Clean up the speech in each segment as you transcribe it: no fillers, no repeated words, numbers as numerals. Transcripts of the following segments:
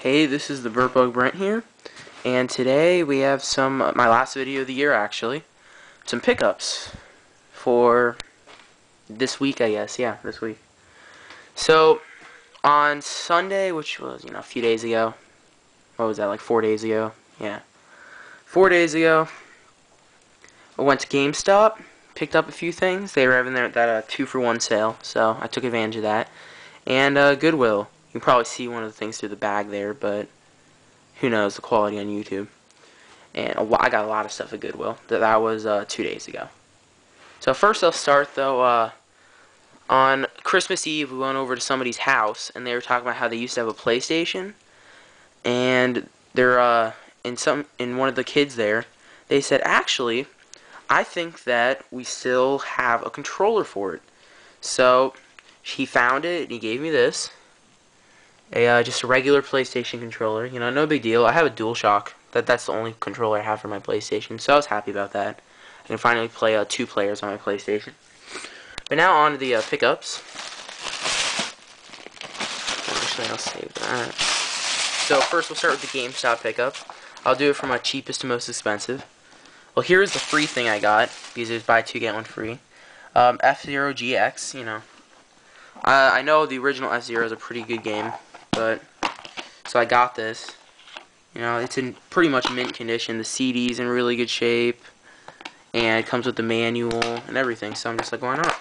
Hey, this is the Vertbug Brent here, and today we have my last video of the year actually, some pickups for this week, I guess. Yeah, this week. So, on Sunday, which was, a few days ago, what was that, like 4 days ago? Yeah. 4 days ago, I went to Gamestop, picked up a few things. They were having that 2-for-1 sale, so I took advantage of that. And Goodwill. You can probably see one of the things through the bag there, but who knows the quality on YouTube. And I got a lot of stuff at Goodwill. That was 2 days ago. So first I'll start though. On Christmas Eve we went over to somebody's house and they were talking about how they used to have a PlayStation, and they're in one of the kids there, they said, actually I think that we still have a controller for it. So he found it and he gave me this. Just a regular PlayStation controller, no big deal. I have a DualShock. That's the only controller I have for my PlayStation, so I was happy about that. I can finally play 2 players on my PlayStation. But now on to the pickups. Actually, I'll save that. So first we'll start with the GameStop pickup. I'll do it from my cheapest to most expensive. Well, here's the free thing I got, because it was buy 2 get 1 free. F-Zero GX, I know the original F-Zero is a pretty good game, but so I got this. It's in pretty much mint condition. The CD's in really good shape, and it comes with the manual and everything. So I'm just like, why not?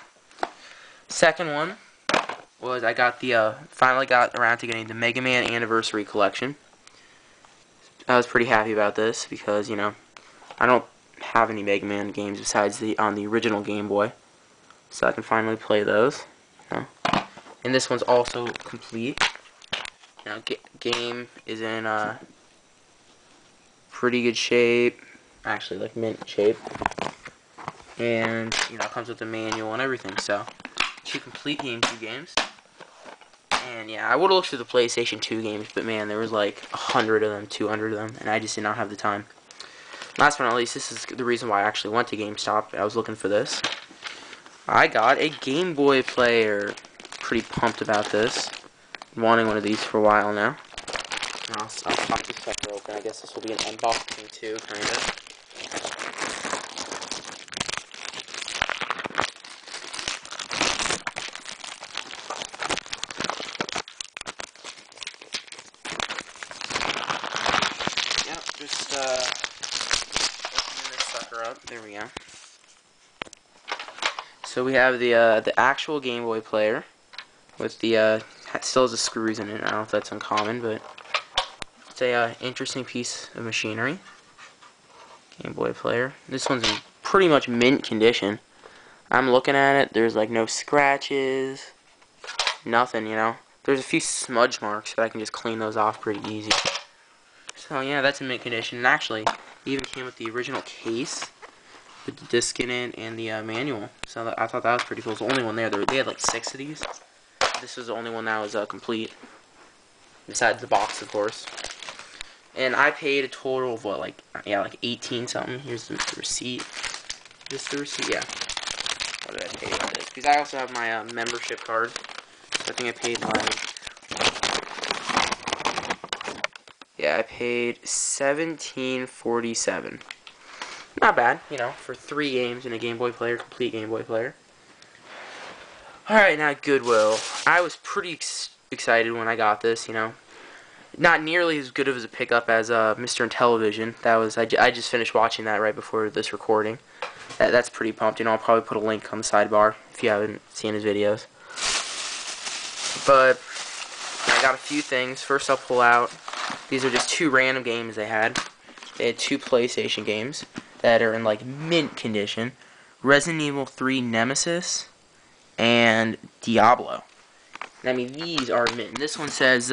Second one was I got finally got around to getting the Mega Man Anniversary Collection. I was pretty happy about this because I don't have any Mega Man games besides on the original Game Boy, so I can finally play those. And this one's also complete. Game is in pretty good shape, actually like mint shape, and it comes with the manual and everything. So 2 complete GameCube games. And yeah, I would have looked through the PlayStation 2 games, but man, there was like 100 of them, 200 of them, and I just did not have the time. Last but not least, this is the reason why I actually went to GameStop. I was looking for this. I got a Game Boy player. Pretty pumped about this. Been wanting one of these for a while now. I'll pop this sucker open. I guess this will be an unboxing too, kind of. Yep, just opening this sucker up. There we go. So we have the actual Game Boy player with the still has the screws in it. I don't know if that's uncommon, but it's a interesting piece of machinery. Game Boy player. This one's in pretty much mint condition. I'm looking at it. There's like no scratches, nothing. There's a few smudge marks, but I can just clean those off pretty easy. So yeah, that's in mint condition. And actually, it even came with the original case with the disc in it and the manual. So I thought that was pretty cool. It's the only one there. They had like 6 of these. This was the only one that was complete, besides the box, of course. And I paid a total of what, like 18 something. Here's the receipt. Is this the receipt? Yeah. What did I pay for this? Because I also have my membership card. So I think I paid I paid $17.47. Not bad, for 3 games in a Game Boy player, complete Game Boy player. Alright, now Goodwill. I was pretty excited when I got this, Not nearly as good of a pickup as Mr. Intellivision. I just finished watching that right before this recording. That's pretty pumped. I'll probably put a link on the sidebar if you haven't seen his videos. But I got a few things. First I'll pull out. These are just 2 random games they had. They had 2 PlayStation games that are in like mint condition. Resident Evil 3 Nemesis and Diablo. I mean, these are mint. This one says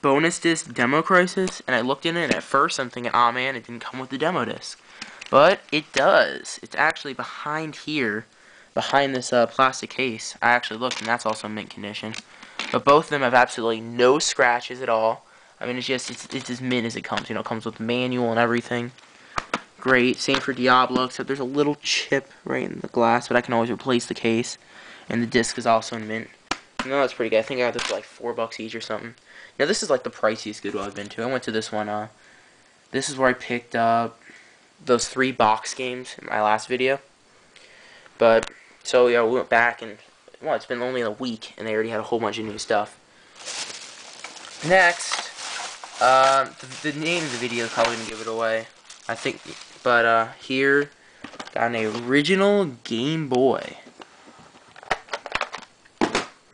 bonus disc demo crisis, and I looked in it and at first I'm thinking, oh man, it didn't come with the demo disc. But it does. It's actually behind here, behind this plastic case. I actually looked, and that's also mint condition. But both of them have absolutely no scratches at all. I mean, it's as mint as it comes. It comes with the manual and everything. Great. Same for Diablo, except there's a little chip right in the glass, but I can always replace the case. And the disc is also in mint No, that's pretty good. I think I got this for like $4 each or something. Now this is like the priciest Goodwill I've been to. I went to this one. This is where I picked up those 3 box games in my last video. But so yeah, we went back and well, it's been only a week and they already had a whole bunch of new stuff. Next, the name of the video is probably gonna give it away, I think. But here, got an original Game Boy.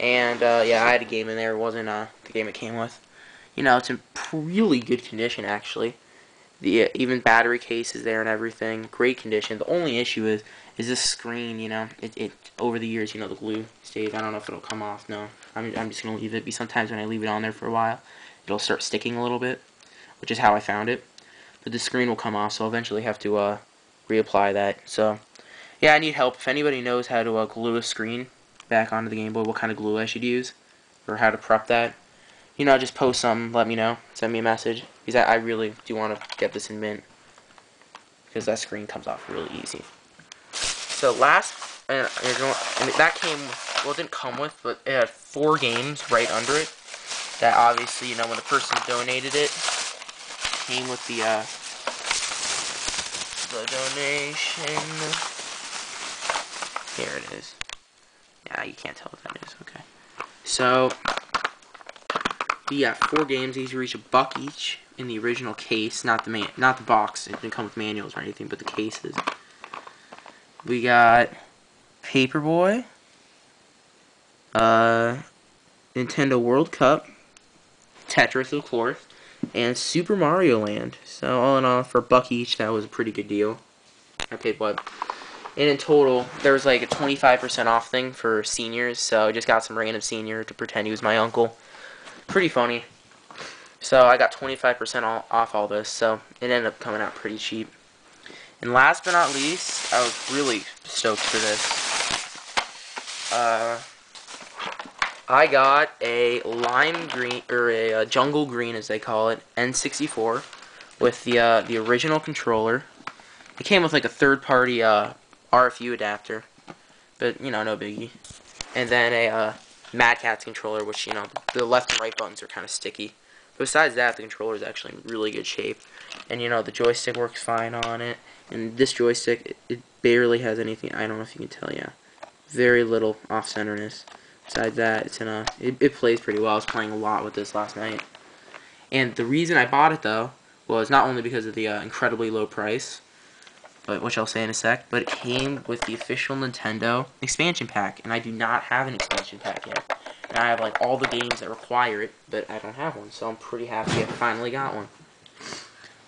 And, yeah, I had a game in there. It wasn't, the game it came with. You know, it's in really good condition, actually. The, even battery case is there and everything. Great condition. The only issue is this screen, you know. It over the years, you know, the glue stays. I don't know if it'll come off. No. I'm just going to leave it. Sometimes when I leave it on there for a while, it'll start sticking a little bit, which is how I found it. But the screen will come off, so I'll eventually have to, reapply that. So, yeah, I need help. If anybody knows how to, glue a screen back onto the Game Boy, what kind of glue I should use, or how to prep that, you know, just post something, let me know, send me a message, because I really do want to get this in mint, because that screen comes off really easy. So last, and that came, well, it didn't come with, but it had 4 games right under it, that obviously, you know, when the person donated it, came with the donation. Here it is. Yeah, you can't tell what that is. Okay. So, yeah, 4 games. These reach $1 each in the original case, not the box. It didn't come with manuals or anything, but the cases. We got Paperboy, Nintendo World Cup, Tetris, of course, and Super Mario Land. So all in all, for $1 each, that was a pretty good deal. I paid what? And in total, there was like a 25% off thing for seniors, so I just got some random senior to pretend he was my uncle. Pretty funny. So I got 25% off all this, so it ended up coming out pretty cheap. And last but not least, I was really stoked for this. I got a lime green, or a jungle green as they call it, N64, with the original controller. It came with like a third-party RFU adapter, but you know, no biggie. And then a Mad Catz controller, which, you know, the left and right buttons are kind of sticky. But besides that, the controller is actually in really good shape. And you know, the joystick works fine on it. And this joystick, it barely has anything. I don't know if you can tell. Yeah, very little off-centerness. Besides that, it's in a it plays pretty well. I was playing a lot with this last night. And the reason I bought it though was not only because of the incredibly low price, but which I'll say in a sec, but it came with the official Nintendo expansion pack, and I do not have an expansion pack yet. And I have like all the games that require it, but I don't have one, so I'm pretty happy I finally got one.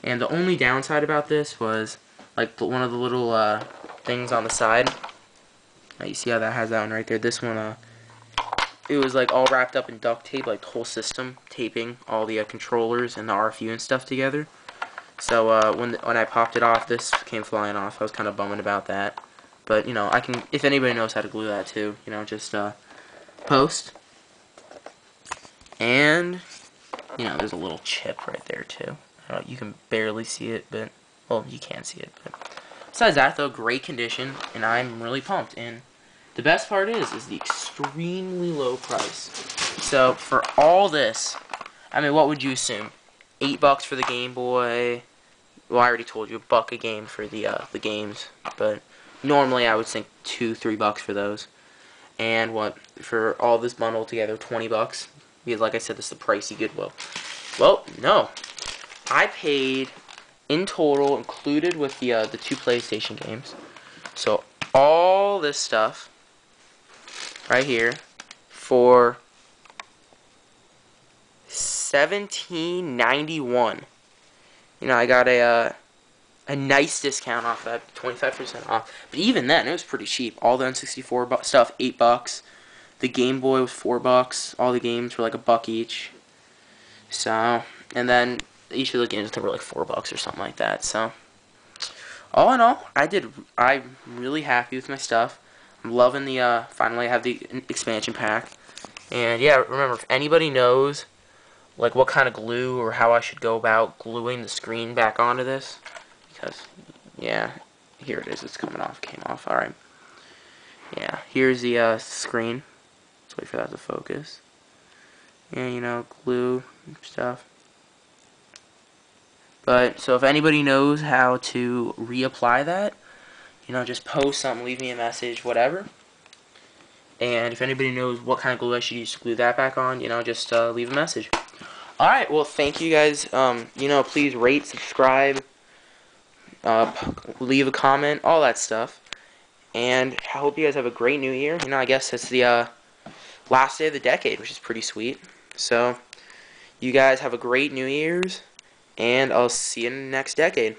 And the only downside about this was like one of the little things on the side. Now you see how that has that one right there. This one, it was like all wrapped up in duct tape, like the whole system, taping all the controllers and the RFU and stuff together. So when I popped it off, this came flying off. I was kind of bumming about that, but you know, I can, if anybody knows how to glue that too, you know, just post. And you know, there's a little chip right there too. I don't know, you can barely see it, but well, you can see it. But besides that, though, great condition, and I'm really pumped. And the best part is the extremely low price. So for all this, I mean, what would you assume? $8 for the Game Boy. Well, I already told you, $1 a game for the games, but normally I would think $2-3 for those. And what for all this bundle together, $20? Because like I said, this is the pricey Goodwill. Well, no, I paid in total, included with the 2 PlayStation games. So all this stuff right here for $17.91. You know, I got a nice discount off that, 25% off. But even then, it was pretty cheap. All the N64 stuff, $8. The Game Boy was $4. All the games were like $1 each. So, and then each of the games were like $4 or something like that. So, all in all, I'm really happy with my stuff. I'm loving the, finally I have the expansion pack. And yeah, remember, if anybody knows like what kind of glue or how I should go about gluing the screen back onto this, because yeah, here it is, it's coming off, came off. Alright, yeah, here's the screen. Let's wait for that to focus. And, you know, glue stuff. But, so if anybody knows how to reapply that, you know, just post something, leave me a message, whatever. And if anybody knows what kind of glue I should use to glue that back on, you know, just leave a message. Alright, well, thank you guys. You know, please rate, subscribe, leave a comment, all that stuff. And I hope you guys have a great new year. You know, I guess it's the last day of the decade, which is pretty sweet. So, you guys have a great New Year's, and I'll see you in the next decade.